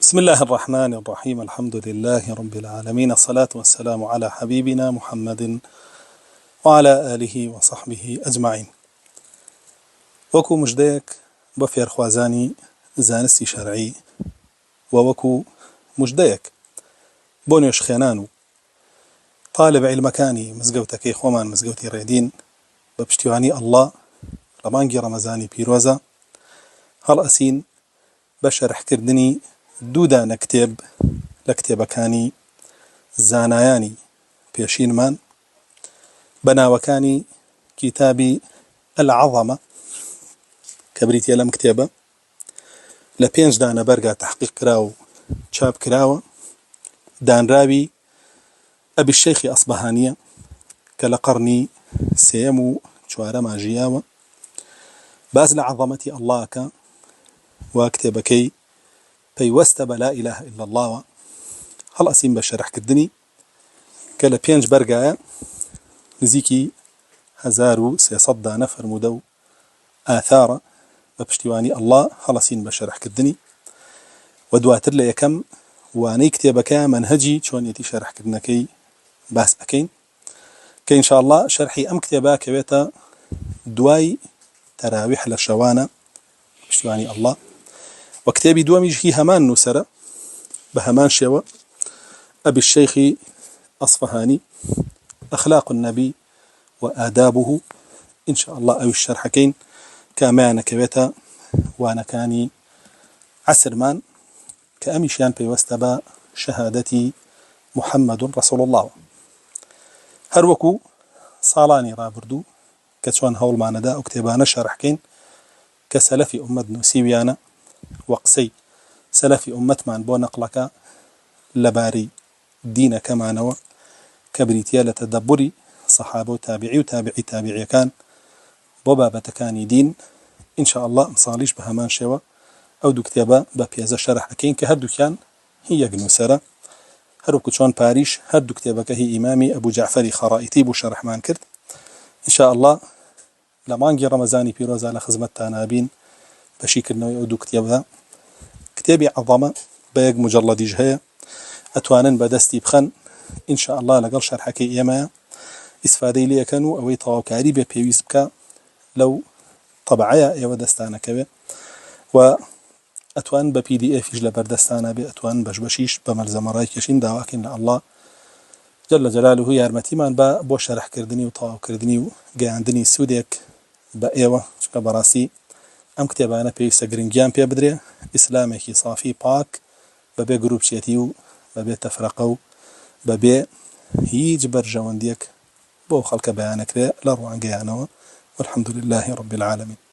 بسم الله الرحمن الرحيم. الحمد لله رب العالمين، الصلاة والسلام على حبيبنا محمد وعلى آله وصحبه أجمعين. وەکو مژدەیەک بە فێرخوازانی زانستی شەرعی و وەکو مژدەیەک بۆ نوێژخێنان و طالب عیلمەکانی مزگەوتەکەی خۆمان مزگەوتی ڕێدین بە پشتیوانی ئەڵڵا لە مانگی ڕەمەزانی پیرۆزە هەڵ ئەسین بە شەرحکردنی دوو دانە کتێب لە کتێبەکانی زانایانی پێشینمان بە ناوەکانی کتابی العەظەمە کە بریتیە لەم کتێبە لە 5 دانە بەرگا تەحقیق کرا و چاپ کراوە، دانراوی ئەبی الشەیخی ئەسبەهانیە کە لە قەرنی 3 و 4 ژیاوە. باز لە عەظەمەتی ئەڵڵاکە و کتێبەکەی پەیوەستە بە لا ئیلاهە ئیلا اللهوە هەڵ ئەسین بە شەرحکردنی کە لە 5 بەرگایە نزیکی 1300 دانە فەرموودە و ئاثارە بە پشتیوانی ئەڵڵا هەڵ ئەسین بە شەرحکردنی و دواتر لە یەکەم وانەی کتێبەکە منهەجی چۆنیەتی شەرحکردنەکەی باس ئەکەین کە ئینشاء الله شەرحی ئەم کتێبە کەوێتە دوای تەراویح لە شەوانە پشتیوانی ئەڵڵا. و کتێبی دووەمیش هی هەمان نووسەرە بە هەمان شێوە، ئەبی الشەیخی ئەسفەهانی ئەخلاق النەبی و ئادابه. ئینشاء الله ئەویش شەرحەکەین کامەیانەکەوێتە وانەکانی عەسرمان کە ئەمیشیان پەیوەستە بە شەهادەتی محەممەد ڕەسوڵ الله. هەروەکو ساڵانی ڕابردوو کە چۆن هەوڵمانەدا ئەو کتێبانە شەرحکەین کە سەلەفی ئومەت نووسیویانە و قسەی سەلەفی ئومەتمان بۆ نەقڵەکە لەبارەی دینەکەمانەوە کە بریتیە لە تەدەبوری سەحابە و تابعی و تابعی تابعیەکان بۆ بابەتەکانی دین. ئینشاء الله ئەمساڵیش بە هەمان شێوە ئەو دوو کتێبە بە پێزە شەرح ئەکەین کە هەردووکیان هی یەک نووسەرە، هەروەکو چۆن پاریش هەردوو کتێبەکە هی ئیمامی ئەبوو جەعفەری خەڕائیتی بوو شەرحمان کرد. ئینشاء الله لە مانگی ڕەمەزانی پیرۆزە لە خزمەتتان هابین بەشیکردنەوەی ئەو دوو کتێبە. کتێبی عەظەمە بە یەک مجەڵەدیش هەیە، ئەتوانن بەدەستی بخەن ئینشاء الله لەگەڵ شەرحەکەی ئێمەیە ئیسفادەی لێ یەکەن و ئەوەی تەواوکاری بێ پێویست بکە لەو طەبعەیە ئێوە دەستانەکەوێ و ئەتوان بە PDFیش لە بەردەستانە بێ، ئەتوان بەش بەشیش بە مەلزەمەڕای کێشین داواکەین لە ئەڵڵا جەل جەلالوه یارمەتیمان بۆ شەرحکردنی و تەواوکردنی و گەیاندنی سوودێک بە ئێوە، چونکە بەڕاستی ئەم کتێبانە پێویستە گرنگیان پێ بدرێ، ئیسلامێکی سافی پاک بەبێ گروپچێتی و بەبێ تەفرەقە و بەبێ هیچ بەرژەوەندیەک بۆ خەڵکە بەیانەکرێ لە ڕوانگەیانەوە. والحمد لله رب العالمين.